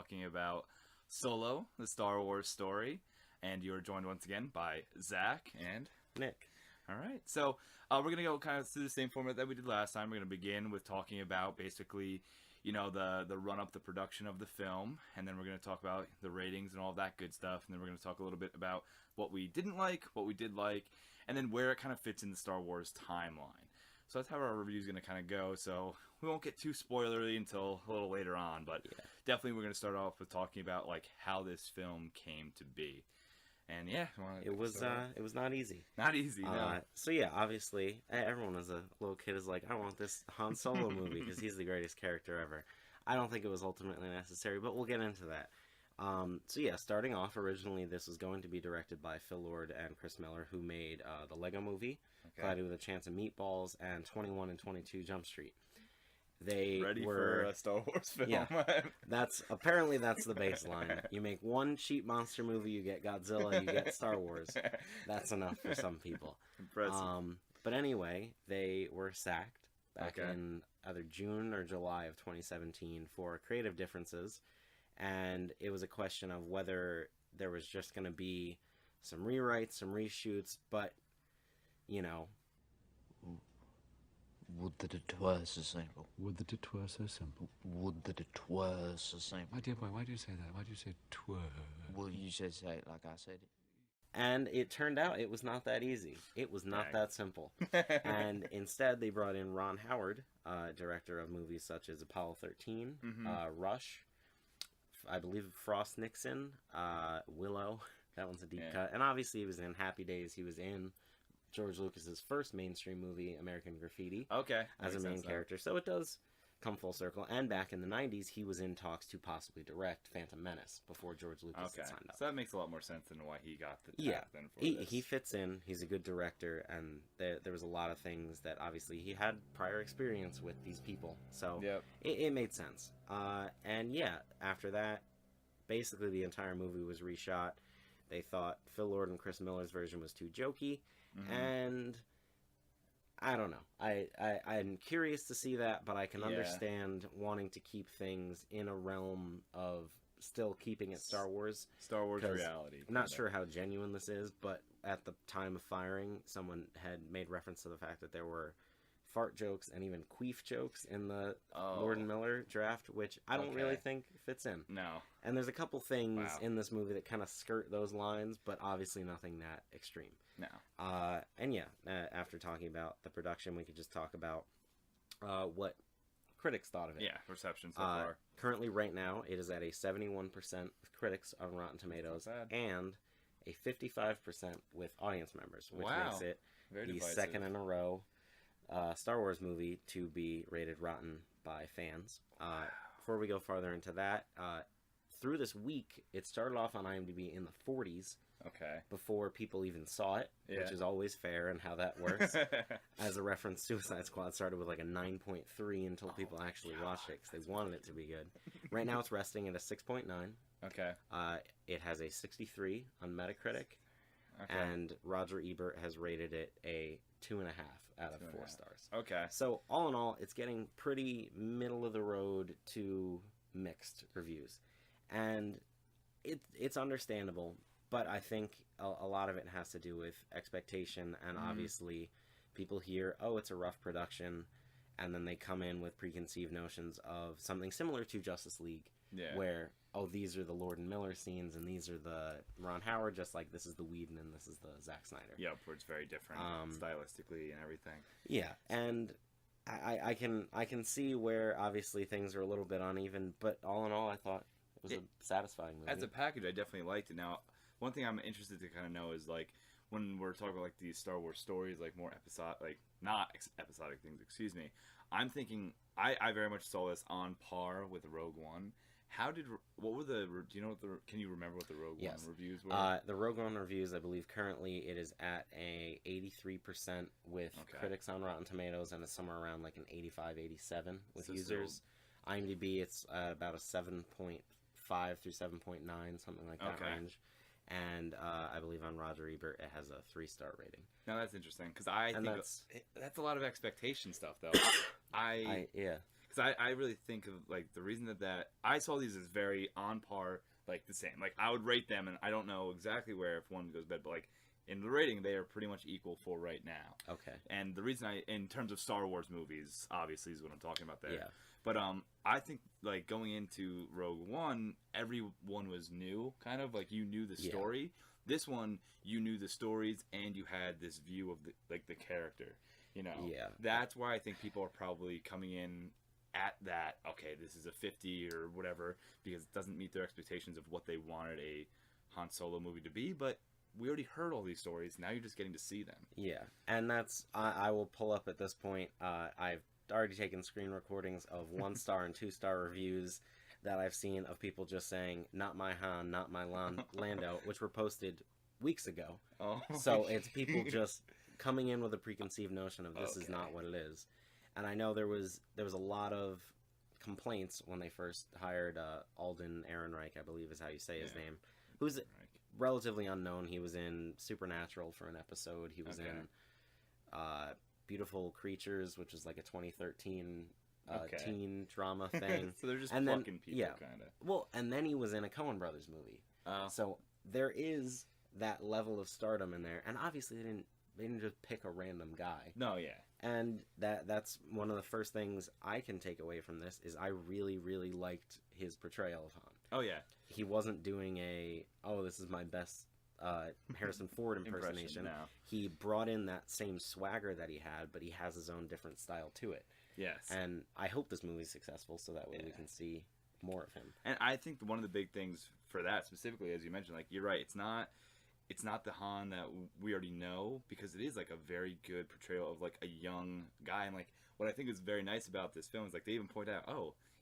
talking about Solo, the Star Wars story. And you are joined once again by Zach and Nick. All right. So we're going to go kind of through the same format that we did last time. We're going to begin with talking about basically, the run-up, the production of the film. And then we're going to talk about the ratings and all that good stuff. And then we're going to talk a little bit about what we didn't like, what we did like, and then where it kind of fits in the Star Wars timeline. So that's how our review is going to kind of go. So we won't get too spoilery until a little later on. But definitely we're going to start off with talking about, how this film came to be. And it was not easy. Not easy, no. So obviously, everyone as a little kid is like, I want this Han Solo movie because he's the greatest character ever. I don't think it was ultimately necessary, but we'll get into that. Starting off, originally this was going to be directed by Phil Lord and Chris Miller, who made the Lego Movie, Cloudy with a Chance of Meatballs, and 21 and 22 Jump Street. They Ready were for a Star Wars film. Yeah, that's the baseline. You make one cheap monster movie, you get Godzilla, you get Star Wars. That's enough for some people. Impressive. But anyway, they were sacked back in either June or July of 2017 for creative differences, and it was a question of whether there was just going to be some rewrites, some reshoots, but Would that it were so simple. Would that it were so simple. Would that it were so simple. My dear boy, why do you say that? Why do you say twere? Well, you should say it like I said it. And it turned out it was not that easy. It was not that simple. And instead, they brought in Ron Howard, director of movies such as Apollo 13, Rush, I believe Frost Nixon, Willow. That one's a deep cut. And obviously, he was in Happy Days. He was in George Lucas's first mainstream movie, American Graffiti, as a main character. So it does come full circle. And back in the 90s, he was in talks to possibly direct Phantom Menace before George Lucas had signed up. So that makes a lot more sense than why he got the tap then for this. He fits in. He's a good director, and there was a lot of things that obviously he had prior experience with these people. So it made sense. After that, basically the entire movie was reshot. They thought Phil Lord and Chris Miller's version was too jokey. And I don't know. I'm curious to see that, but I can understand wanting to keep things in a realm of still keeping it Star Wars. Star Wars reality. I'm not sure how genuine this is, but at the time of firing, someone had made reference to the fact that there were fart jokes and even queef jokes in the Lord and Miller draft, which I don't really think fits in. No. And there's a couple things in this movie that kind of skirt those lines, but obviously nothing that extreme. No. After talking about the production, we could just talk about what critics thought of it. Yeah, reception so far. Currently, right now, it is at a 71% with critics on Rotten Tomatoes and a 55% with audience members, which makes it the second in a row Star Wars movie to be rated rotten by fans. Before we go farther into that, through this week, it started off on IMDb in the 40s. Before people even saw it, which is always fair and how that works. As a reference, Suicide Squad started with like a 9.3 until people actually watched it because they wanted it to be good. Right now it's resting at a 6.9. It has a 63 on Metacritic. And Roger Ebert has rated it a 2.5 out of 4 stars. So all in all, it's getting pretty middle of the road to mixed reviews. And it's understandable. But I think a lot of it has to do with expectation, and obviously people hear, it's a rough production, and then they come in with preconceived notions of something similar to Justice League, where, these are the Lord and Miller scenes, and these are the Ron Howard, just like this is the Whedon and this is the Zack Snyder. Yep, where it's very different stylistically and everything. Yeah, and I can see where obviously things are a little bit uneven, but all in all, I thought it was a satisfying movie. As a package, I definitely liked it. Now, one thing I'm interested to kind of know is, when we're talking about, these Star Wars stories, more episodic, not episodic things, excuse me, I'm thinking, I very much saw this on par with Rogue One. Can you remember what the Rogue One reviews were? The Rogue One reviews, I believe currently it is at a 83% with critics on Rotten Tomatoes, and it's somewhere around an 85, 87 with users. IMDb, it's about a 7.5 through 7.9, something like that range. And I believe on Roger Ebert, it has a 3-star rating. Now that's interesting, because I think that's a lot of expectation stuff, though. Because because I really think of like the reason that I saw these as very on par, like the same. Like I would rate them, and I don't know exactly where if one goes bad, but like in the rating they are pretty much equal for right now. Okay. And the reason in terms of Star Wars movies, obviously is what I'm talking about there. Yeah. But I think like going into Rogue One, everyone was new, kind of like you knew the story. This one, you knew the stories and you had this view of the character. You know. Yeah. That's why I think people are probably coming in at that. Okay, this is a 50 or whatever because it doesn't meet their expectations of what they wanted a Han Solo movie to be, but we already heard all these stories. Now you're just getting to see them. Yeah, and that's I will pull up at this point. I've already taken screen recordings of 1-star and 2-star reviews that I've seen of people just saying "Not my Han, not my Lando," which were posted weeks ago. Oh, so it's people just coming in with a preconceived notion of this is not what it is. And I know there was a lot of complaints when they first hired Alden Ehrenreich, I believe is how you say his name, who's relatively unknown. He was in Supernatural for an episode. He was in Beautiful Creatures, which is like a 2013 teen drama thing. So they're just plucking people, kind of. Well, and then he was in a Coen Brothers movie. So there is that level of stardom in there, and obviously they didn't just pick a random guy. No, yeah. And that's one of the first things I can take away from this is I really, really liked his portrayal of Han. Oh, yeah. He wasn't doing this is my best Harrison Ford impersonation. No. He brought in that same swagger that he had, but he has his own different style to it. Yes. And I hope this movie's successful so that way we can see more of him. And I think one of the big things for that specifically, as you mentioned, like you're right, it's not the Han that we already know, because it is like a very good portrayal of like a young guy. And like what I think is very nice about this film is like they even point out,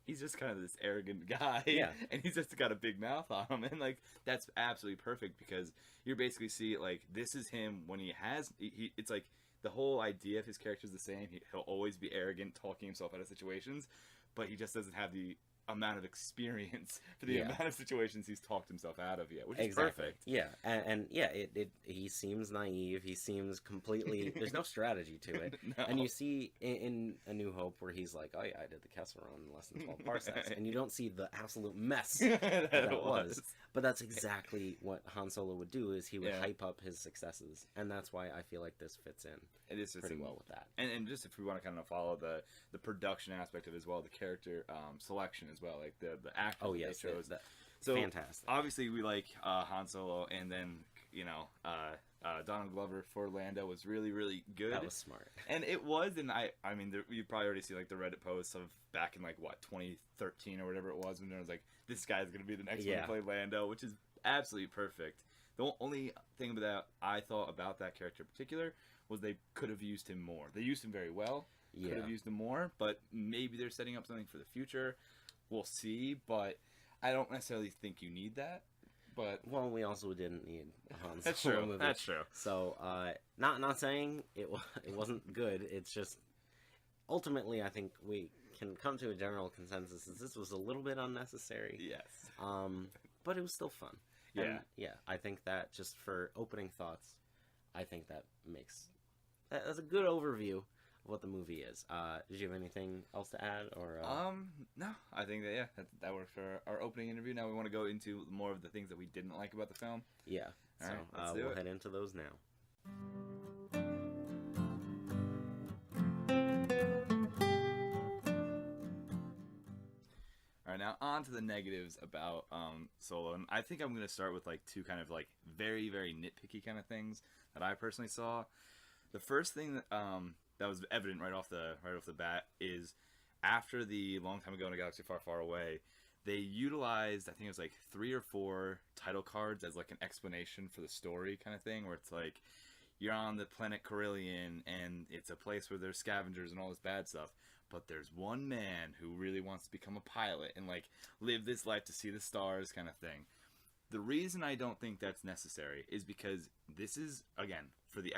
he's just kind of this arrogant guy, and he's just got a big mouth on him, and like that's absolutely perfect because you basically see like this is him when he it's like the whole idea of his character is the same. He'll always be arrogant, talking himself out of situations, but he just doesn't have the amount of experience for the amount of situations he's talked himself out of yet, which is perfect. Yeah, and he seems naive. He seems completely. There's no strategy to it. No. And you see in A New Hope where he's like, "Oh yeah, I did the Kessel Run in less than 12 parsecs," and you don't see the absolute mess that it was. But that's exactly what Han Solo would do. Is he would hype up his successes, and that's why I feel like this fits in. It is pretty well with that. And just if we want to kind of follow the production aspect of it as well, the character selection as well, like the actors they chose. So fantastic. Obviously, we like Han Solo, and then Donald Glover for Lando was really, really good. That was smart. And it was, and I mean, you probably already see like the Reddit posts of back in like 2013 or whatever it was, when it was like this guy's gonna be the next one to play Lando, which is absolutely perfect. The only thing that I thought about that character in particular was they could have used him more. They used him very well. Could have used him more, but maybe they're setting up something for the future. We'll see, but I don't necessarily think you need that. But we also didn't need a Han that's Solo true. movie. That's true. So, not saying it wasn't good. It's just ultimately, I think we can come to a general consensus that this was a little bit unnecessary. Yes. But it was still fun. Yeah. And, I think that just for opening thoughts, I think that's a good overview of what the movie is. Did you have anything else to add, or? No, I think that works for our opening interview. Now we want to go into more of the things that we didn't like about the film. Yeah. All right, so we'll head into those now. All right, now on to the negatives about Solo, and I think I'm going to start with like two kind of like very, very nitpicky kind of things that I personally saw. The first thing that was evident right off the bat is after the Long Time Ago in a Galaxy Far, Far Away, they utilized, I think it was like 3 or 4 title cards as like an explanation for the story kind of thing, where it's like you're on the planet Corellian and it's a place where there's scavengers and all this bad stuff, but there's one man who really wants to become a pilot and like live this life to see the stars kind of thing. The reason I don't think that's necessary is because this is, again, for the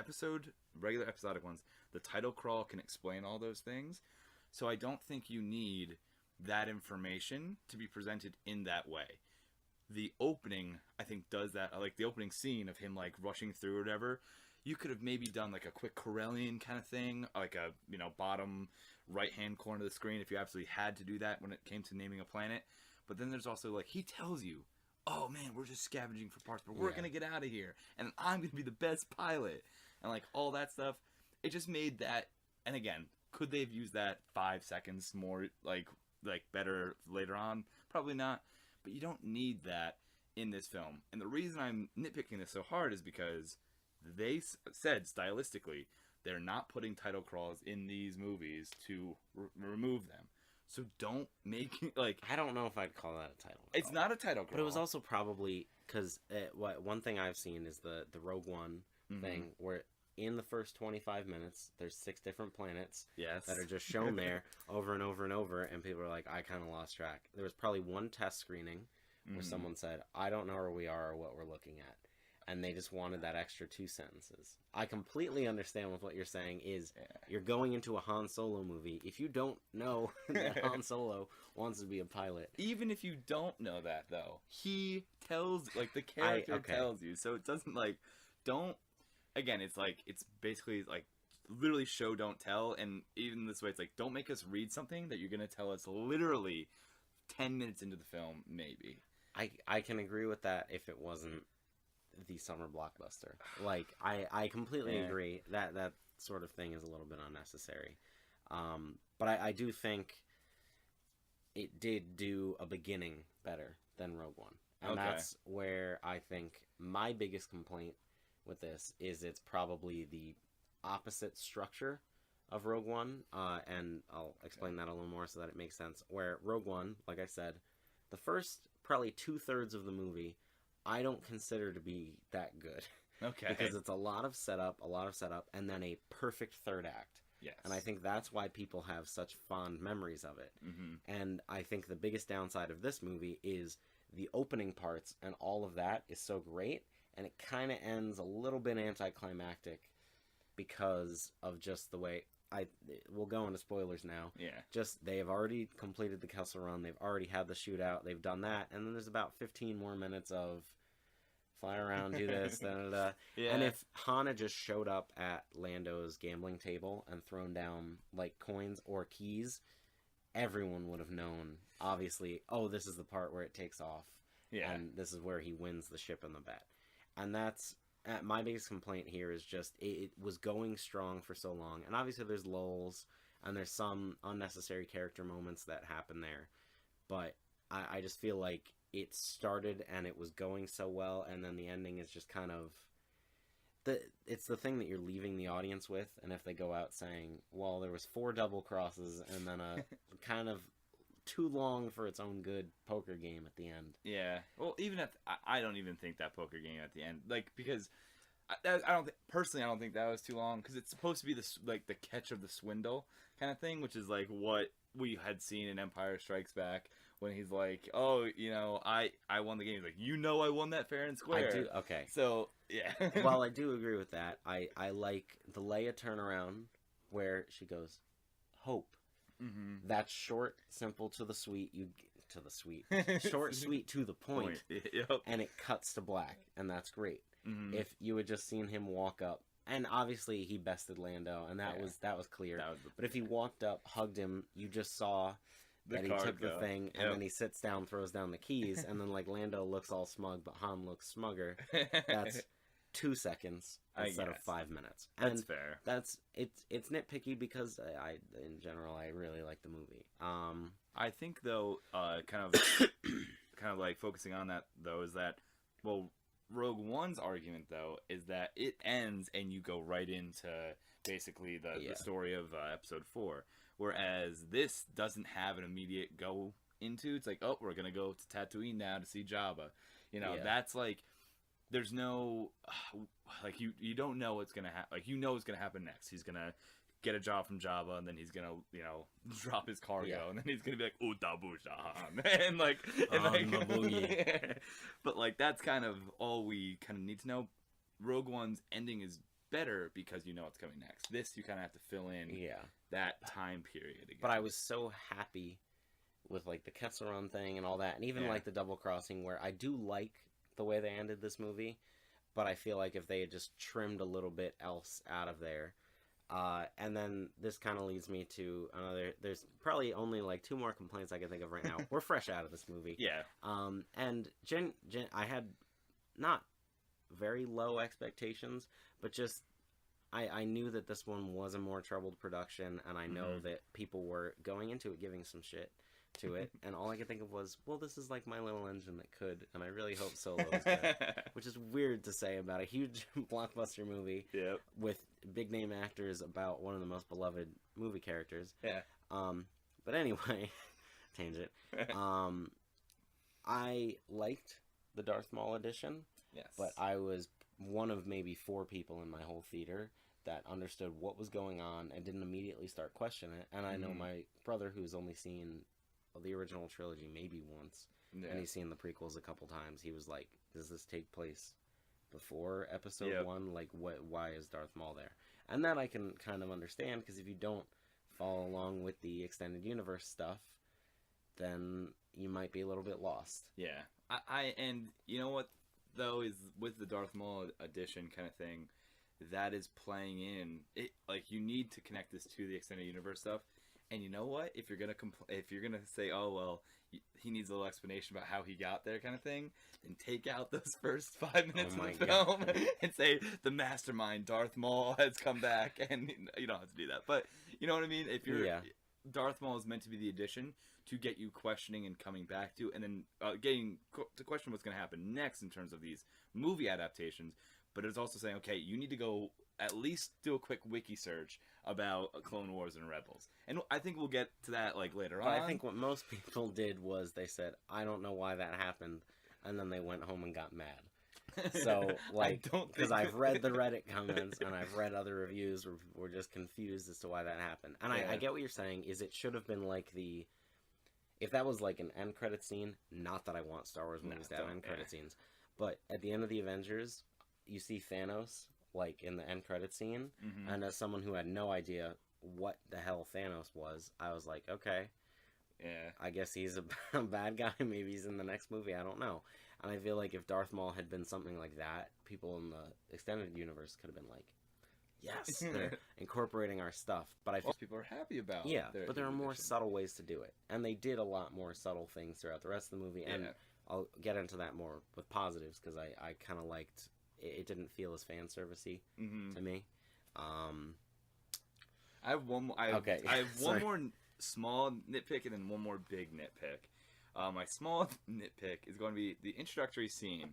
regular episodic ones, the title crawl can explain all those things. So I don't think you need that information to be presented in that way. The opening, I think, does that. Like the opening scene of him like rushing through or whatever, you could have maybe done like a quick Corellian kind of thing, like a, you know, bottom right-hand corner of the screen if you absolutely had to do that when it came to naming a planet. But then there's also, like, he tells you, oh, man, we're just scavenging for parts, but we're going to get out of here, and I'm going to be the best pilot, and, like, all that stuff. It just made that, and again, could they have used that 5 seconds more, like better later on? Probably not, but you don't need that in this film. And the reason I'm nitpicking this so hard is because they said, stylistically, they're not putting title crawls in these movies to remove them. So don't make, like... I don't know if I'd call that a title crawl. It's not a title crawl. But it was also probably... Because one thing I've seen is the Rogue One thing, where in the first 25 minutes, there's 6 different planets that are just shown there over and over and over, and people are like, I kind of lost track. There was probably one test screening where someone said, I don't know where we are or what we're looking at. And they just wanted that extra 2 sentences. I completely understand with what you're saying is you're going into a Han Solo movie. If you don't know that Han Solo wants to be a pilot. Even if you don't know that, though, he tells, like, the character tells you. So it doesn't, like, don't, again, it's like, it's basically, like, literally show, don't tell. And even this way, it's like, don't make us read something that you're going to tell us literally 10 minutes into the film, maybe. I can agree with that if it wasn't the summer blockbuster. Like, I completely agree that that sort of thing is a little bit unnecessary. But I do think it did do a beginning better than Rogue One. And that's where I think my biggest complaint with this is it's probably the opposite structure of Rogue One. And I'll explain that a little more so that it makes sense. Where Rogue One, like I said, the first probably 2/3 of the movie I don't consider to be that good. Okay. Because it's a lot of setup, and then a perfect third act. Yes. And I think that's why people have such fond memories of it. And I think the biggest downside of this movie is the opening parts and all of that is so great, and it kind of ends a little bit anticlimactic because of just the way... We'll go into spoilers now. Yeah. Just, they have already completed the Kessel Run, they've already had the shootout, they've done that, and then there's about 15 more minutes of fly around, do this, da-da-da. Yeah. And if Han had just showed up at Lando's gambling table and thrown down, like, coins or keys, everyone would have known, obviously, oh, this is the part where it takes off. Yeah. And this is where he wins the ship and the bet. And that's... my biggest complaint here is just it was going strong for so long, and obviously there's lulls and there's some unnecessary character moments that happen there, but I just feel like it started and it was going so well, and then the ending is just kind of it's the thing that you're leaving the audience with, and if they go out saying, well, there was 4 double crosses and then a kind of too long for its own good poker game at the end. Yeah. Well, even if I don't even think that poker game at the end, like, because I don't think that was too long, because it's supposed to be this, like, the catch of the swindle kind of thing, which is like what we had seen in Empire Strikes Back when he's like, oh, you know, I won the game. He's like, you know, I won that fair and square. I do. Okay. So yeah. While I do agree with that, I like the Leia turnaround where she goes, hope. Mm-hmm. That's short, simple, to the sweet. Short, sweet, to the point. Yep. And it cuts to black, and that's great. Mm-hmm. If you had just seen him walk up, and obviously he bested Lando, and that was clear. But if he walked up, hugged him, you just saw that he took the thing, and then he sits down, throws down the keys, and then, like, Lando looks all smug, but Han looks smugger. That's 2 seconds instead of 5 minutes. And that's fair. It's nitpicky because in general, I really like the movie. I think, though, kind of like focusing on that, though, is that, well, Rogue One's argument, though, is that it ends and you go right into basically the story of Episode 4, whereas this doesn't have an immediate go into. It's like, oh, we're gonna go to Tatooine now to see Jabba. You know, that's like, there's no, like, you don't know what's gonna happen. Like, you know what's gonna happen next. He's gonna get a job from Jabba, and then he's gonna, you know, drop his cargo, and then he's gonna be like, Utabushan, and like, but like, that's kind of all we kind of need to know. Rogue One's ending is better because you know what's coming next. This, you kind of have to fill in that time period again. But I was so happy with, like, the Kessel Run thing and all that, and even like the double crossing, where I do like the way they ended this movie, but I feel like if they had just trimmed a little bit else out of there, and then this kind of leads me to another. There's probably only like 2 more complaints I can think of right now. We're fresh out of this movie. Yeah. And I had not very low expectations, but just I knew that this one was a more troubled production, and I know that people were going into it giving some shit to it, and all I could think of was, well, this is like My Little Engine that could, and I really hope Solo is good. Which is weird to say about a huge blockbuster movie with big name actors about one of the most beloved movie characters. Yeah. But anyway, tangent. I liked the Darth Maul edition. Yes. But I was one of maybe 4 people in my whole theater that understood what was going on and didn't immediately start questioning it. And I know my brother, who's only seen the original trilogy maybe once, and he's seen the prequels a couple times, he was like, does this take place before episode 1? Like, why is Darth Maul there? And that I can kind of understand, because if you don't follow along with the extended universe stuff, then you might be a little bit lost. Yeah. And you know what, though, is with the Darth Maul edition kind of thing, that is playing in it. Like, you need to connect this to the extended universe stuff. And you know what? If you're gonna say, oh well, he needs a little explanation about how he got there, kind of thing, then take out those first 5 minutes of the film and say the mastermind Darth Maul has come back, and you don't have to do that. But you know what I mean? If you're Darth Maul is meant to be the addition to get you questioning and coming back to, and then getting to question what's going to happen next in terms of these movie adaptations. But it's also saying, okay, you need to go at least do a quick wiki search about Clone Wars and Rebels. And I think we'll get to that like later on. I think what most people did was they said, I don't know why that happened, and then they went home and got mad. So, like, because I've read the Reddit comments and I've read other reviews where people were just confused as to why that happened. And I get what you're saying, is it should have been like if that was like an end credit scene, not that I want Star Wars movies to have end credit scenes, but at the end of the Avengers, you see Thanos, like, in the end credit scene, and as someone who had no idea what the hell Thanos was, I was like, okay, I guess he's a bad guy, maybe he's in the next movie, I don't know. And I feel like if Darth Maul had been something like that, people in the extended universe could have been like, yes, they're incorporating our stuff. But I feel people are happy about but there are more subtle ways to do it, and they did a lot more subtle things throughout the rest of the movie, and I'll get into that more with positives, because I kind of liked it. Didn't feel as fan servicey to me. I have one. I have one more small nitpick and then one more big nitpick. My small nitpick is going to be the introductory scene.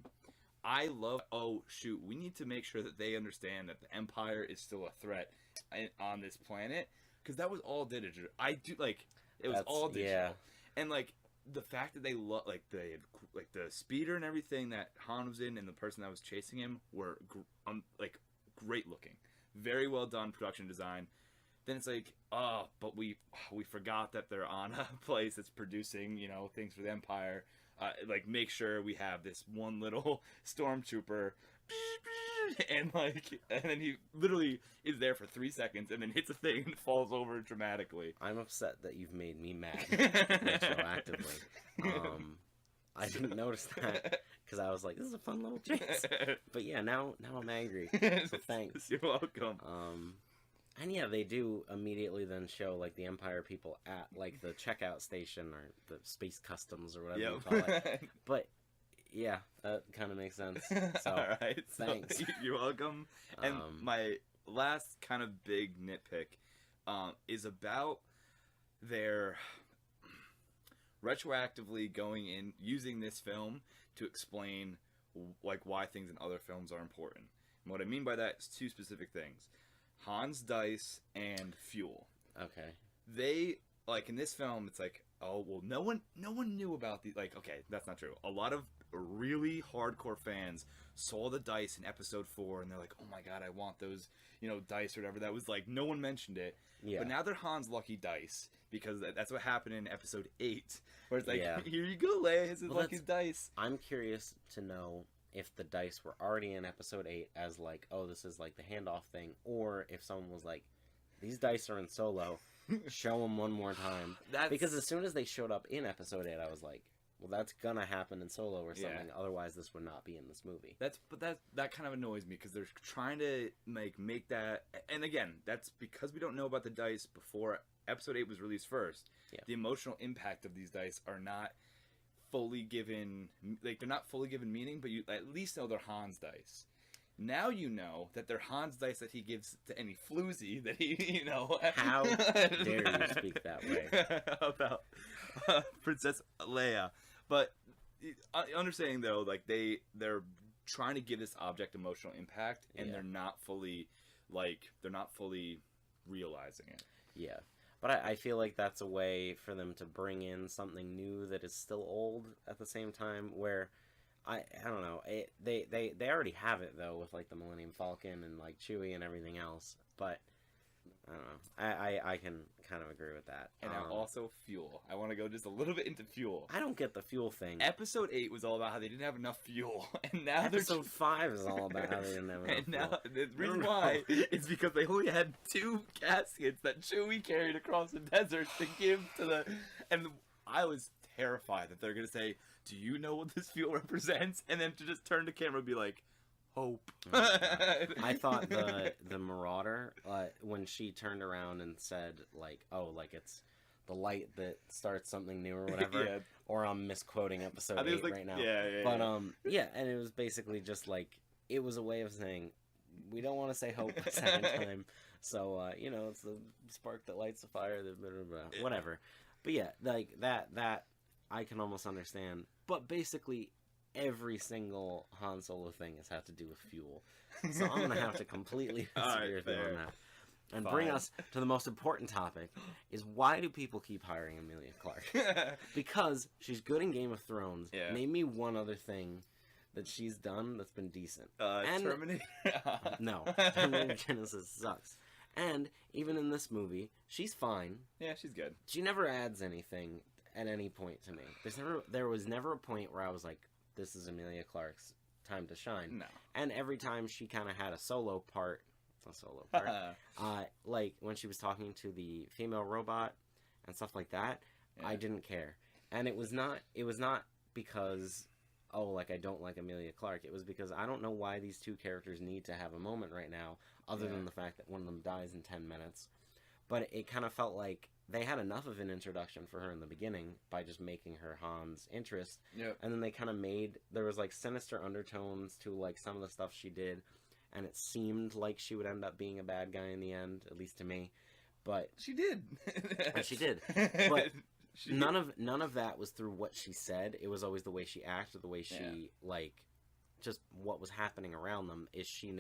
I love. Oh shoot! We need to make sure that they understand that the Empire is still a threat on this planet, because that was all digital. It was all digital, and like the fact that they like the speeder and everything that Han was in, and the person that was chasing him were great looking, very well done production design. Then it's like, oh, but we forgot that they're on a place that's producing, things for the Empire. Like, make sure we have this one little stormtrooper, and then he literally is there for 3 seconds and then hits a thing and falls over dramatically. I'm upset that you've made me mad retroactively. I didn't notice that because I was like, this is a fun little chase. But yeah, now I'm angry. So thanks. You're welcome. And yeah, they do immediately then show like the Empire people at like the checkout station or the space customs or whatever you call it. But yeah, that kind of makes sense. So, all right, thanks. You're welcome. And my last kind of big nitpick is about their retroactively going in using this film to explain like why things in other films are important. And what I mean by that is 2 specific things. Han's dice and fuel. Okay. They, like, in this film, it's like, oh, well, no one knew about these. Like, okay, that's not true. A lot of really hardcore fans saw the dice in episode 4, and they're like, oh my god, I want those, dice or whatever. That was like, no one mentioned it. Yeah. But now they're Han's lucky dice, because that's what happened in episode 8, where it's like, here you go, Leia, his lucky dice. I'm curious to know if the dice were already in episode 8 as like, oh, this is like the handoff thing, or if someone was like, these dice are in Solo, show them one more time. Because as soon as they showed up in episode 8, I was like, well, that's gonna happen in Solo or something. Otherwise, this would not be in this movie. That kind of annoys me because they're trying to make that. And again, that's because we don't know about the dice before Episode 8 was released first. Yeah. The emotional impact of these dice are not fully given. Like, they're not fully given meaning, but you at least know they're Han's dice. Now you know that they're Han's dice that he gives to any floozy that he, How dare you speak that way about Princess Leia? But understanding though, like they're trying to give this object emotional impact, and they're not fully realizing it. Yeah. But I feel like that's a way for them to bring in something new that is still old at the same time, where I don't know. They already have it though with like the Millennium Falcon and like Chewie and everything else. But I don't know. I can kind of agree with that. And now also fuel. I want to go just a little bit into fuel. I don't get the fuel thing. Episode 8 was all about how they didn't have enough fuel, and now Episode 5 is all about how they didn't have enough fuel. And now the reason why is because they only had 2 caskets that Chewie carried across the desert to give to the. And I was terrified that they're gonna say, "Do you know what this fuel represents?" And then to just turn the camera and be like, "Hope." I thought the Marauder, when she turned around and said like, "Oh, like it's the light that starts something new" or whatever, or I'm misquoting Episode 8 like, right now. But and it was basically just like, it was a way of saying we don't want to say hope a second time, so it's the spark that lights the fire, whatever. But yeah, like that I can almost understand. But basically, every single Han Solo thing has had to do with fuel. So I'm going to have to completely disagree with you on that. And bring us to the most important topic, is why do people keep hiring Emilia Clarke? Because she's good in Game of Thrones. Yeah. Name me one other thing that she's done that's been decent. Terminator? No. Terminator Genesis sucks. And even in this movie, she's fine. Yeah, she's good. She never adds anything at any point to me. There was never a point where I was like, this is Emilia Clarke's time to shine. No. And every time she kind of had a solo part, like when she was talking to the female robot and stuff like that, I didn't care. And it was not because, like I don't like Emilia Clarke. It was because I don't know why these two characters need to have a moment right now, other than the fact that one of them dies in 10 minutes. But it kind of felt like they had enough of an introduction for her in the beginning by just making her Han's interest. Yep. And then they kind of there was like sinister undertones to like some of the stuff she did, and it seemed like she would end up being a bad guy in the end, at least to me. But she did. She did. But none of that was through what she said. It was always the way she acted, the way she like just what was happening around them. Is she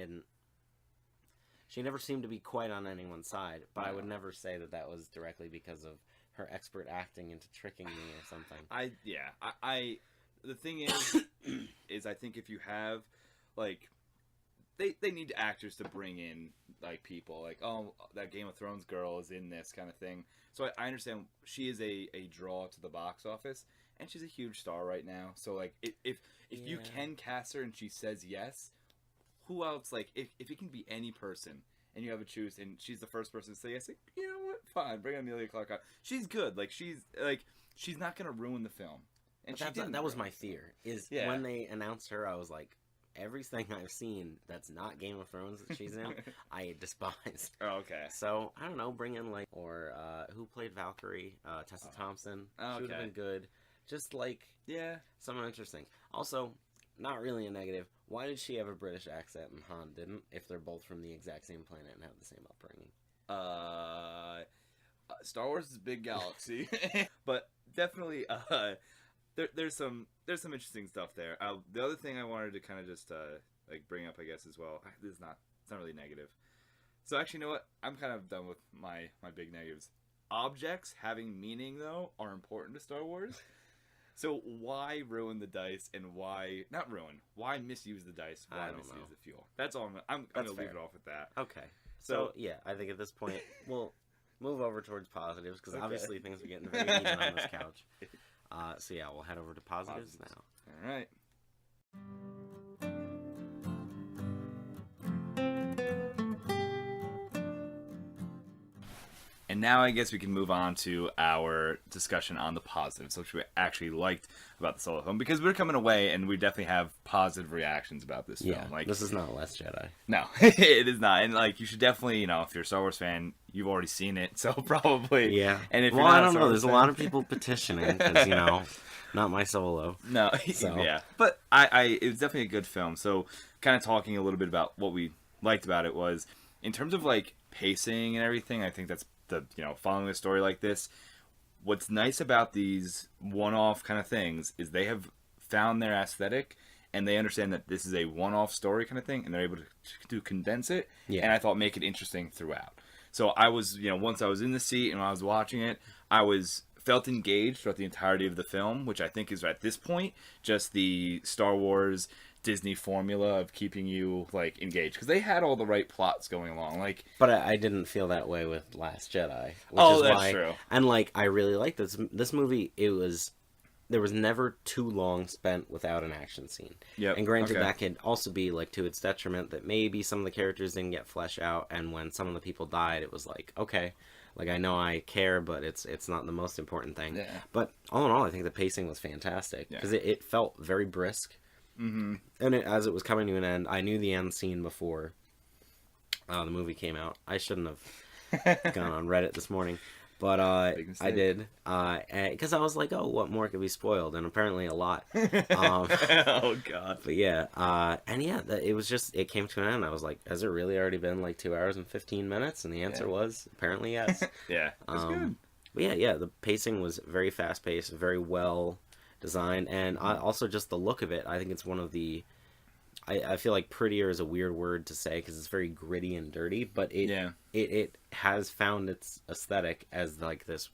never seemed to be quite on anyone's side, but I would never say that was directly because of her expert acting into tricking me or something. The thing is I think if you have, like, they need actors to bring in, like, people, like, oh, that Game of Thrones girl is in this kind of thing. So I understand she is a draw to the box office, and she's a huge star right now. So, like, if you can cast her and she says yes, who else? Like, if it can be any person and you have a choose, and she's the first person to say yes, like, you know what? Fine, bring Emilia Clarke out. She's good. Like, she's not gonna ruin the film. And that was my fear. When they announced her, I was like, everything I've seen that's not Game of Thrones that she's in, I despise. Oh, okay. So I don't know, bring in like who played Valkyrie? Tessa Thompson. She would have been good. Just like someone interesting. Also, not really a negative. Why did she have a British accent and Han didn't? If they're both from the exact same planet and have the same upbringing. Star Wars is a big galaxy, but definitely there's some interesting stuff there. The other thing I wanted to kind of just like bring up, I guess, as well. It's not really negative. So actually, you know what? I'm kind of done with my big negatives. Objects having meaning though are important to Star Wars. So why ruin the dice, and why misuse the dice? Why misuse the fuel? That's all. I'm going to leave it off with that. Okay. So yeah, I think at this point we'll move over towards positives, because obviously things are getting very even on this couch. So yeah, we'll head over to positives now. All right. And now I guess we can move on to our discussion on the positives, which we actually liked about the solo film, because we're coming away and we definitely have positive reactions about this film. Like, this is not Last Jedi. No, it is not. And like, you should definitely, you know, if you're a Star Wars fan, you've already seen it, so probably. Yeah. And if well, you're not I don't know. There's fan, a lot of people petitioning because, you know, not my Solo. No, so. Yeah, but it was definitely a good film. So, kind of talking a little bit about what we liked about it was, in terms of like pacing and everything, I think that's following a story like this. What's nice about these one-off kind of things is they have found their aesthetic and they understand that this is a one-off story kind of thing, and they're able to condense it. Yeah. And I thought make it interesting throughout. So I was, once I was in the seat and I was watching it, I felt engaged throughout the entirety of the film, which I think is at this point just the Star Wars Disney formula of keeping you like engaged, because they had all the right plots going along. Like, but I didn't feel that way with Last Jedi. That's true. And like, I really liked this movie. There was never too long spent without an action scene. Yeah. And granted, that could also be like to its detriment that maybe some of the characters didn't get fleshed out, and when some of the people died, it was like, okay, like I know I care, but it's not the most important thing. Yeah. But all in all, I think the pacing was fantastic because it felt very brisk. Mm-hmm. And as it was coming to an end, I knew the end scene before the movie came out. I shouldn't have gone on Reddit this morning, but I did because I was like, oh, what more could be spoiled? And apparently a lot. Oh God! But yeah, it was just, it came to an end. I was like, has it really already been like 2 hours and 15 minutes? And the answer was apparently yes. Yeah, that's good. But yeah, the pacing was very fast paced, very well design, and also just the look of it. I think it's one of the I feel like prettier is a weird word to say because it's very gritty and dirty, but it has found its aesthetic as like this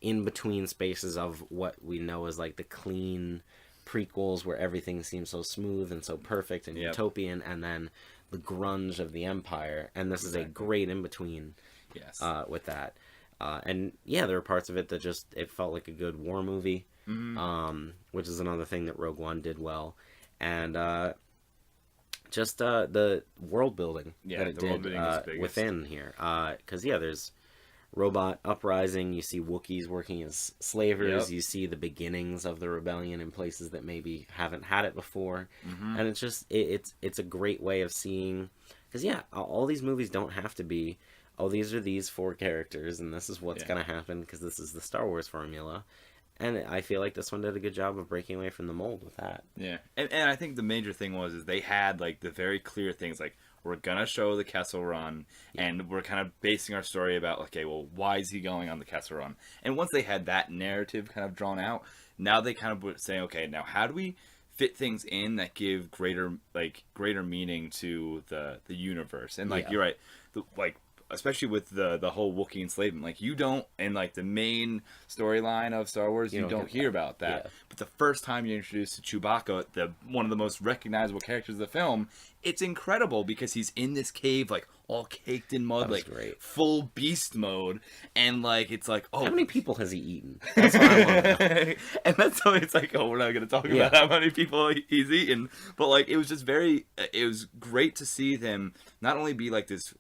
in between spaces of what we know as like the clean prequels where everything seems so smooth and so perfect and utopian, and then the grunge of the Empire, and this is a great in between. Yes. With that, and yeah, there were parts of it that just, it felt like a good war movie. Mm-hmm. Which is another thing that Rogue One did well, and just the world building that it did within here. Because there's robot uprising. You see Wookiees working as slavers. Yep. You see the beginnings of the rebellion in places that maybe haven't had it before, and it's just it's a great way of seeing. Because all these movies don't have to be, oh, these are these 4 characters and this is what's gonna happen because this is the Star Wars formula. And I feel like this one did a good job of breaking away from the mold with that. Yeah, and I think the major thing is they had like the very clear things, like we're gonna show the Kessel Run, and we're kind of basing our story about, okay, well, why is he going on the Kessel Run? And once they had that narrative kind of drawn out, now they kind of were saying, okay, now how do we fit things in that give greater meaning to the universe? And like you're right, especially with the whole Wookiee enslavement, like you don't, and like the main storyline of Star Wars, you don't hear about that. Yeah. But the first time you're introduced to Chewbacca, one of the most recognizable characters of the film, it's incredible because he's in this cave, like all caked in mud, like full beast mode, and like it's like, oh, how many people has he eaten? That's what I want to know. And that's why it's like, oh, we're not gonna talk about how many people he's eaten, but like it was just it was great to see him not only be like this.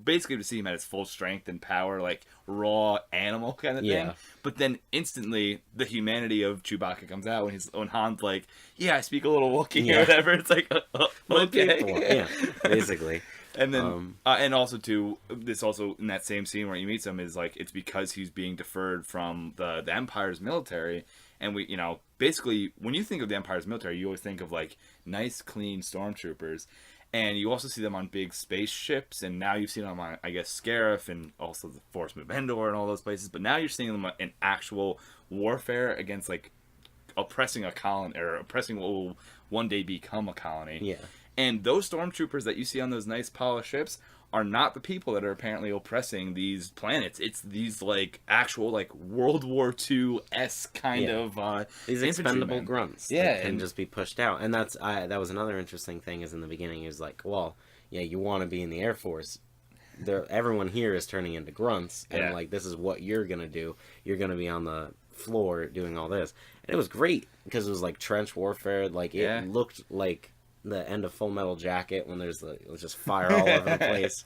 Basically to see him at his full strength and power, like raw animal kind of thing. But then instantly the humanity of Chewbacca comes out when Han's like, yeah, I speak a little Wookiee or whatever. It's like, okay. Basically. And then, and also too, this also in that same scene where he meets him is like, it's because he's being deferred from the Empire's military. And we, basically when you think of the Empire's military, you always think of like nice, clean stormtroopers. And you also see them on big spaceships, and now you've seen them on, I guess, Scarif and also the Force Move Endor and all those places. But now you're seeing them in actual warfare against, like, oppressing a colony, or oppressing what will one day become a colony. Yeah. And those stormtroopers that you see on those nice polished ships are not the people that are apparently oppressing these planets. It's these like actual like World War II-esque kind of these expendable grunts. Yeah, and just be pushed out. And that was another interesting thing. Is in the beginning, he was like, well, yeah, you want to be in the Air Force. Everyone here is turning into grunts, and like this is what you're gonna do. You're gonna be on the floor doing all this, and it was great because it was like trench warfare. Like it looked like the end of Full Metal Jacket when it was just fire all over the place.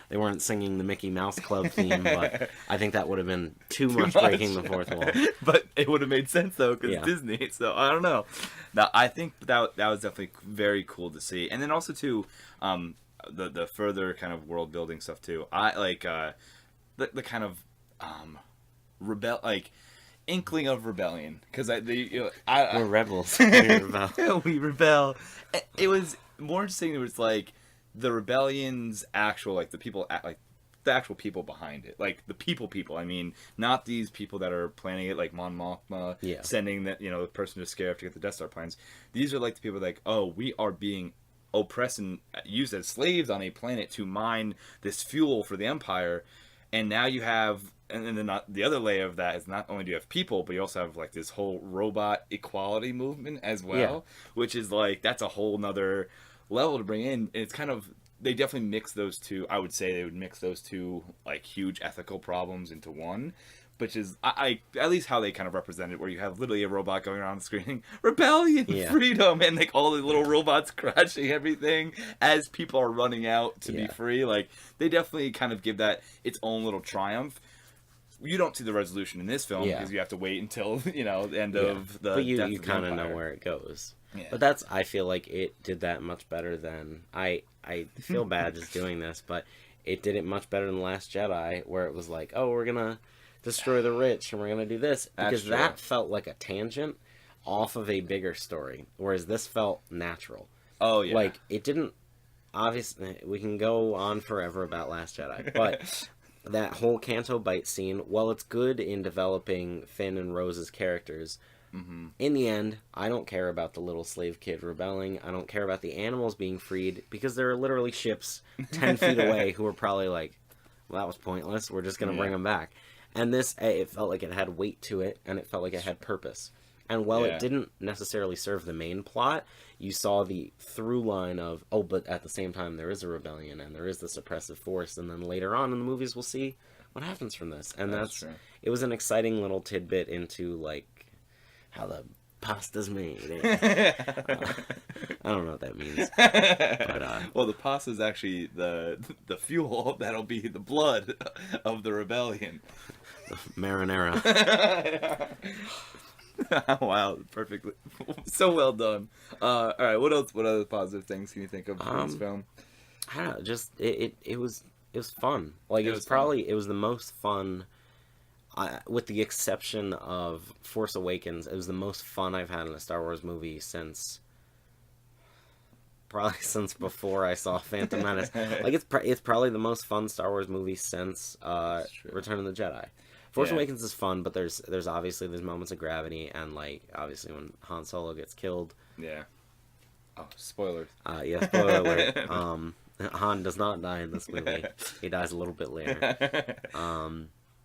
they weren't singing the Mickey Mouse Club theme, but I think that would have been too much breaking the fourth wall. But it would have made sense though, because Disney. So I don't know. Now I think that was definitely very cool to see, and then also too, the further kind of world building stuff too. I like the kind of inkling of rebellion, because we're rebels. We rebel. We rebel. It was more interesting. It was like the rebellion's actual, like the people, like the actual people behind it, like the people. I mean, not these people that are planning it, like Mon Mothma sending that the person to Scarif to get the Death Star plans. These are like the people like, oh, we are being oppressed and used as slaves on a planet to mine this fuel for the Empire, and now you have. And then the other layer of that is not only do you have people, but you also have like this whole robot equality movement as well, which is like, that's a whole nother level to bring in. And it's kind of, they definitely mix those two. I would say they would mix those two like huge ethical problems into one, which is I at least how they kind of represent it, where you have literally a robot going around screaming rebellion, freedom, and like all the little robots crashing everything as people are running out to be free. Like they definitely kind of give that its own little triumph. You don't see the resolution in this film because you have to wait until the end of the. But you kind of know where it goes. Yeah. But I feel like it did that much better than I feel bad just doing this, but it did it much better than The Last Jedi, where it was like, oh, we're gonna destroy the rich and we're gonna do this, because that felt like a tangent off of a bigger story, whereas this felt natural. Oh yeah, like it didn't. Obviously, we can go on forever about Last Jedi, but. That whole Canto Bight scene, while it's good in developing Finn and Rose's characters, in the end, I don't care about the little slave kid rebelling. I don't care about the animals being freed, because there are literally ships 10 feet away who are probably like, well, that was pointless. We're just going to bring them back. And this, it felt like it had weight to it, and it felt like it had purpose. And while it didn't necessarily serve the main plot, you saw the through line of, oh, but at the same time there is a rebellion and there is this oppressive force, and then later on in the movies we'll see what happens from this. And that's it was an exciting little tidbit into like how the pasta's made. I don't know what that means. But, well, the pasta is actually the fuel that'll be the blood of the rebellion. Marinara. Wow, perfectly, so well done. All right, what else? What other positive things can you think of from this film? I don't know. Just it was fun. Like it was the most fun. With the exception of Force Awakens, it was the most fun I've had in a Star Wars movie since before I saw Phantom Menace. Like it's probably the most fun Star Wars movie since Return of the Jedi. Force Awakens is fun, but there's obviously moments of gravity, and like obviously when Han Solo gets killed. Yeah. Oh, spoilers. Spoiler alert. Han does not die in this movie. He dies a little bit later.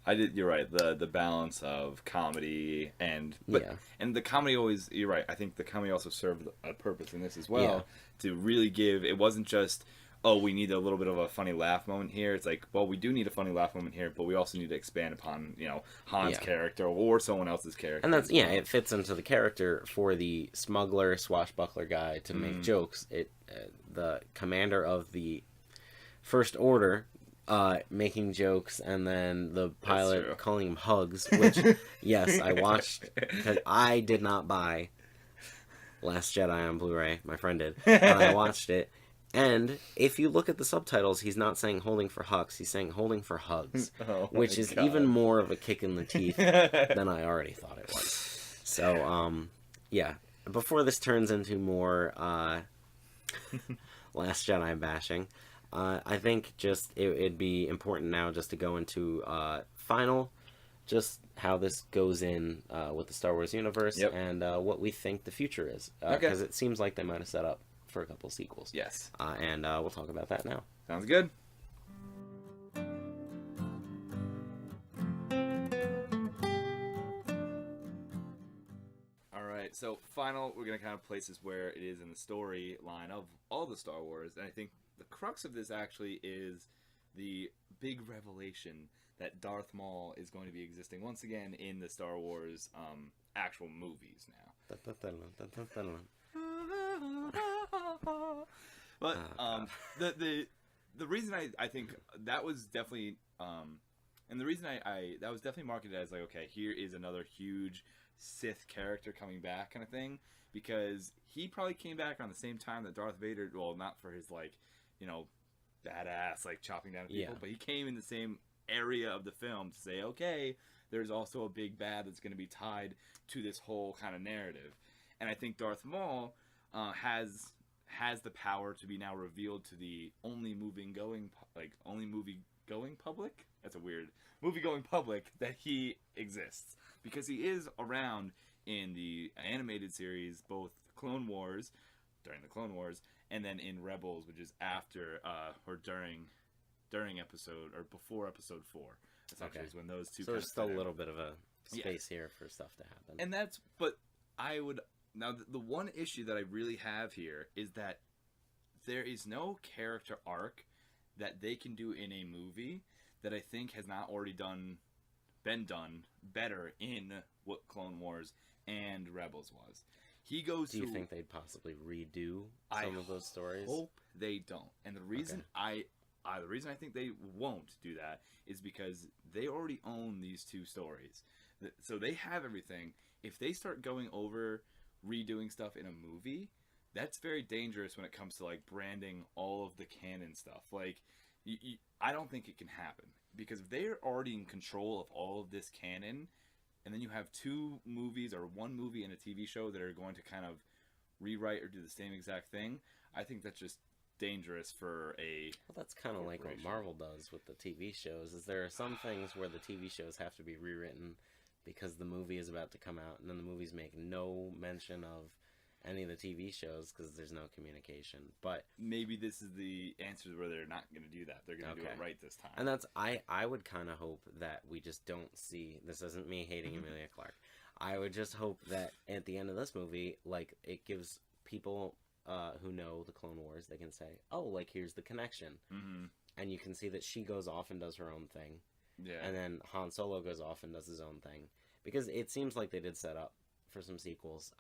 You're right. The balance of comedy and the comedy always. You're right. I think the comedy also served a purpose in this as well, to really give. It wasn't just, oh, we need a little bit of a funny laugh moment here. It's like, well, we do need a funny laugh moment here, but we also need to expand upon, Han's character or someone else's character. And that's, it fits into the character for the smuggler, swashbuckler guy to make jokes. The commander of the First Order making jokes, and then the pilot calling him Hugs, which, yes, I watched, because I did not buy Last Jedi on Blu-ray. My friend did. And I watched it. And if you look at the subtitles, he's not saying holding for Hux, he's saying holding for Hugs, which is even more of a kick in the teeth than I already thought it was. So, before this turns into more Last Jedi bashing, I think just it'd be important now just to go into just how this goes in with the Star Wars universe and what we think the future is. Because it seems like they might have set up for a couple sequels. Yes. And we'll talk about that now. Sounds good. Alright, so we're going to kind of place this where it is in the storyline of all the Star Wars, and I think the crux of this actually is the big revelation that Darth Maul is going to be existing once again in the Star Wars actual movies now. But the reason I think that was definitely and the reason I that was definitely marketed as like, okay, here is another huge Sith character coming back kind of thing, because he probably came back around the same time that Darth Vader, well, not for his like, you know, badass like chopping down people, but he came in the same area of the film to say, okay, there's also a big bad that's going to be tied to this whole kind of narrative. And I think Darth Maul has the power to be now revealed to the only movie going public. That's a weird movie going public that he exists, because he is around in the animated series, both Clone Wars, during the Clone Wars, and then in Rebels, which is after or during episode or before episode 4. Essentially, is when those two. So there's still a little bit of a space here for stuff to happen. And but I would now the one issue that I really have here is that there is no character arc that they can do in a movie that I think has not already been done better in what Clone Wars and Rebels was. He goes. Do you think they'd possibly redo some of those stories? I hope they don't. And the reason I think they won't do that is because they already own these two stories, so they have everything. If they start going over redoing stuff in a movie, that's very dangerous when it comes to like branding all of the canon stuff. Like, I don't think it can happen, because if they're already in control of all of this canon, and then you have two movies or one movie and a TV show that are going to kind of rewrite or do the same exact thing, I think that's just dangerous for a. Well, that's kind of like what Marvel does with the TV shows. Is there are some things where the TV shows have to be rewritten because the movie is about to come out, and then the movies make no mention of any of the TV shows because there's no communication. But maybe this is the answer where they're not going to do that. They're going to do it right this time. And that's I would kind of hope that we just don't see. This isn't me hating Emilia Clarke. I would just hope that at the end of this movie, like, it gives people who know the Clone Wars, they can say, oh, like, here's the connection. Mm-hmm. And you can see that she goes off and does her own thing. Yeah. And then Han Solo goes off and does his own thing. Because it seems like they did set up for some sequels.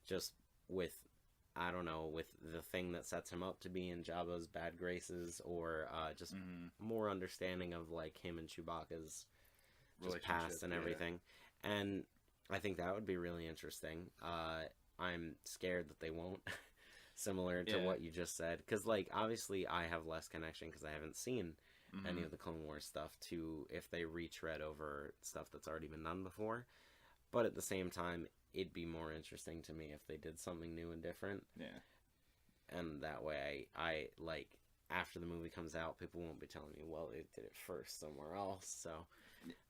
Just with, I don't know, with the thing that sets him up to be in Jabba's bad graces, or just more understanding of, like, him and Chewbacca's just past and everything. And I think that would be really interesting. I'm scared that they won't, similar to what you just said. Because, like, obviously I have less connection because I haven't seen any of the Clone Wars stuff to if they retread over stuff that's already been done before. But at the same time, it'd be more interesting to me if they did something new and different. Yeah. And that way, I like, after the movie comes out, people won't be telling me, well, they did it first somewhere else. So,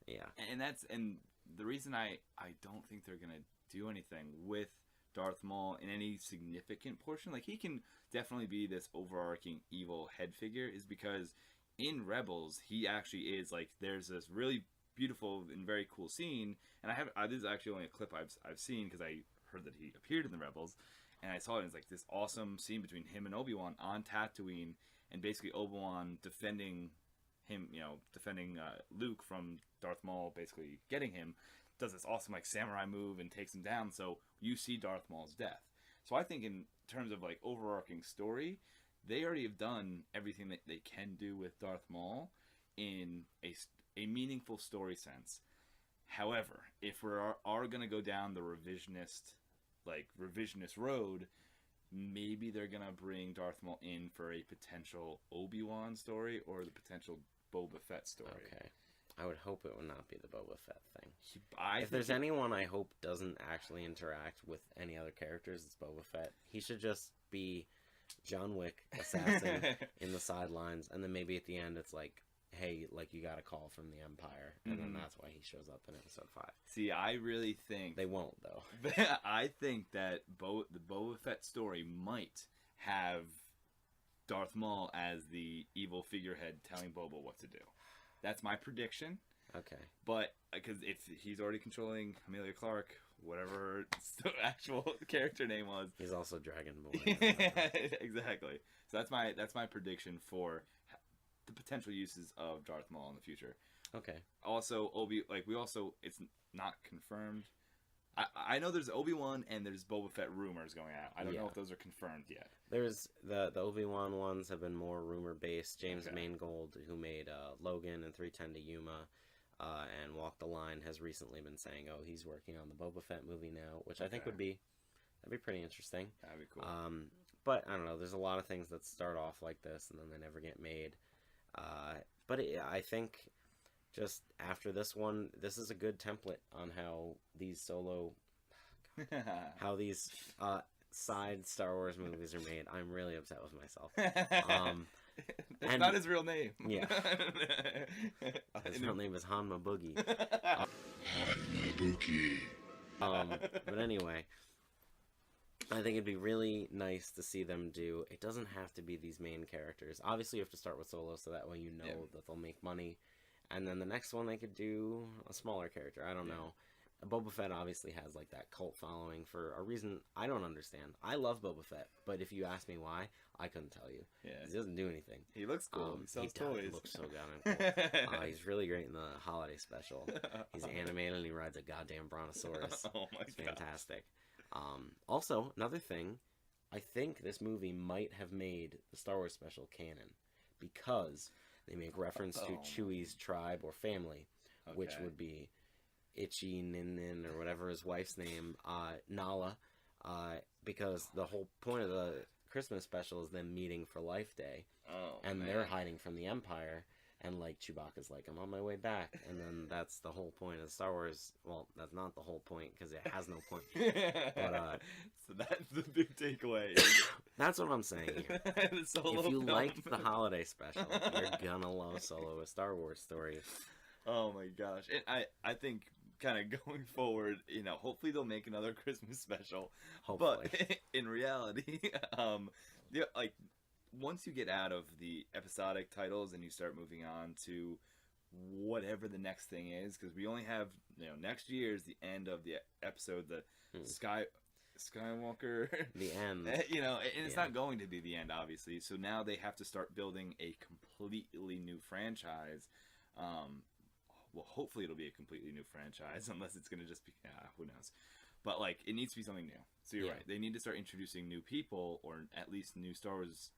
yeah. And the reason I don't think they're going to do anything with Darth Maul in any significant portion, like, he can definitely be this overarching evil head figure, is because in Rebels, he actually is, like, there's this really beautiful and very cool scene, and this is actually only a clip I've seen because I heard that he appeared in the Rebels, and I saw it. It's like this awesome scene between him and Obi-Wan on Tatooine, and basically Obi-Wan defending him, defending Luke from Darth Maul, basically getting him, does this awesome like samurai move and takes him down. So you see Darth Maul's death. So I think in terms of like overarching story, they already have done everything that they can do with Darth Maul in a meaningful story sense. However, if we are going to go down the revisionist road, maybe they're going to bring Darth Maul in for a potential Obi-Wan story or the potential Boba Fett story. Okay. I would hope it would not be the Boba Fett thing. If there's anyone I hope doesn't actually interact with any other characters, it's Boba Fett. He should just be John Wick assassin in the sidelines, and then maybe at the end it's like, hey, like, you got a call from the Empire, and then that's why he shows up in episode 5. See, I really think they won't, though. I think that the Boba Fett story might have Darth Maul as the evil figurehead telling Boba what to do. That's my prediction. Okay. But because if he's already controlling Emilia Clarke, whatever her actual character name was, he's also Dragonborn. Exactly. So that's my prediction for the potential uses of Darth Maul in the future. Okay. Also, it's not confirmed. I know there's Obi-Wan and there's Boba Fett rumors going out. I don't know if those are confirmed yet. There's the Obi-Wan ones have been more rumor based. James Mangold, who made Logan and 3:10 to Yuma, and Walk the Line, has recently been saying, oh, he's working on the Boba Fett movie now, which I think that'd be pretty interesting. That'd be cool. But I don't know. There's a lot of things that start off like this and then they never get made. But I think just after this one, this is a good template on how these side Star Wars movies are made. I'm really upset with myself. That's not his real name. Yeah. His real name is Hanma Boogie. Hanma Boogie. But anyway, I think it'd be really nice to see them do. It doesn't have to be these main characters. Obviously, you have to start with Solo, so that way you know that they'll make money. And then the next one, they could do a smaller character. I don't know. Boba Fett obviously has like that cult following for a reason I don't understand. I love Boba Fett, but if you ask me why, I couldn't tell you. Yeah. He doesn't do anything. He looks cool. He sells toys. He looks so goddamn cool. He's really great in the holiday special. He's animated and he rides a goddamn brontosaurus. Oh my god. It's fantastic. Also, another thing, I think this movie might have made the Star Wars special canon because they make reference to Chewie's tribe or family, which would be Itchy Nin or whatever his wife's name, Nala, because the whole point of the Christmas special is them meeting for Life Day, and they're hiding from the Empire, and like Chewbacca's like, I'm on my way back, and then that's the whole point of Star Wars. Well, that's not the whole point because it has no point. But so that's the big takeaway. That's what I'm saying here. If you liked the holiday special, you're gonna love Solo: A Star Wars Story. Oh my gosh. And I think kind of going forward, you know, hopefully they'll make another Christmas special. Hopefully. But in reality, yeah, like once you get out of the episodic titles and you start moving on to whatever the next thing is, because we only have, you know, next year is the end of the episode, the Skywalker. The end. You know, and it's not going to be the end, obviously. So now they have to start building a completely new franchise. Well, hopefully it'll be a completely new franchise, unless it's going to just be, who knows. But, like, it needs to be something new. So you're right. They need to start introducing new people, or at least new Star Wars,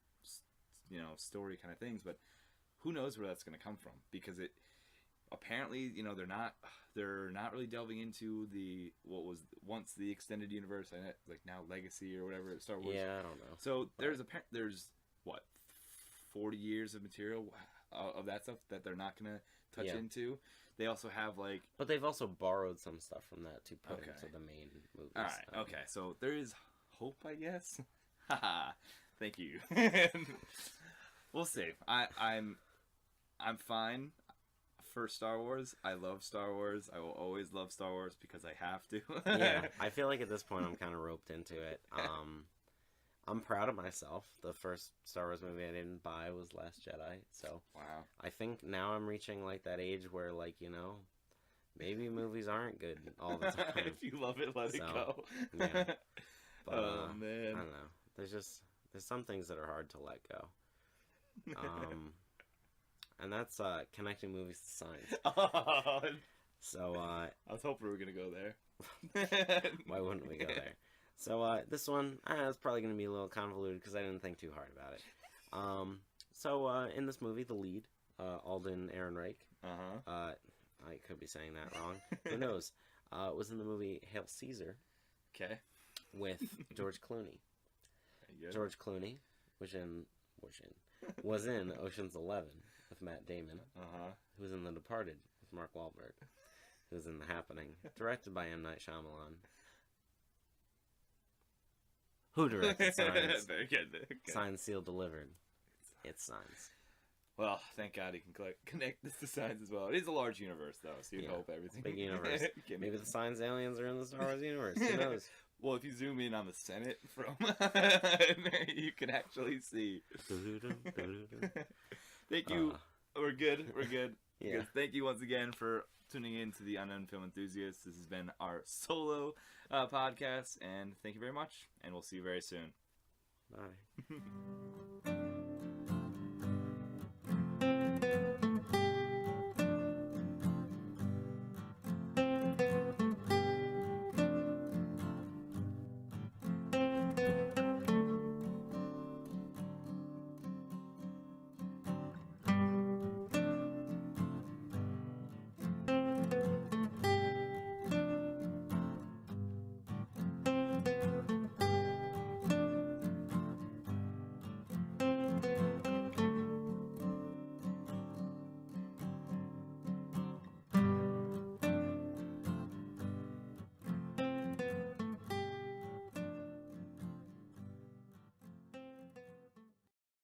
you know, story kind of things. But who knows where that's going to come from? Because it, apparently, you know, they're not really delving into what was once the extended universe, like now Legacy or whatever, Star Wars. Yeah, I don't know. So there's what, 40 years of material of that stuff that they're not going to touch into. They also have like, but they've also borrowed some stuff from that to put into the main movies. All right, okay, so there is hope, I guess. Haha, thank you. We'll see. I'm fine for Star Wars. I love Star Wars. I will always love Star Wars because I have to. Yeah, I feel like at this point I'm kind of roped into it. I'm proud of myself. The first Star Wars movie I didn't buy was Last Jedi. So wow. I think now I'm reaching like that age where, like, you know, maybe movies aren't good all the time. If you love it, let it go. Yeah. But, oh man. I don't know. There's some things that are hard to let go. And that's connecting movies to science. Oh. So I was hoping we were gonna go there. Why wouldn't we go there? So this one is probably going to be a little convoluted because I didn't think too hard about it. So in this movie, the lead, Alden Ehrenreich, I could be saying that wrong. Who knows? Was in the movie Hail Caesar. Okay. With George Clooney. George Clooney, was in Ocean's 11 with Matt Damon. Who was in The Departed with Mark Wahlberg. Who was in The Happening, directed by M. Night Shyamalan. Who directed Signs? Very good. Okay. Signs Sealed Delivered. It's Signs. Well, thank God he can connect this to Signs as well. It is a large universe, though, so you'd hope everything. Big universe. Maybe the Signs aliens are in the Star Wars universe. Who knows? Well, if you zoom in on the Senate from, you can actually see. Thank you. We're good. We're good. Yeah. Good. Thank you once again for tuning in to the Unknown Film Enthusiasts. This has been our solo podcast, and thank you very much, and we'll see you very soon. Bye.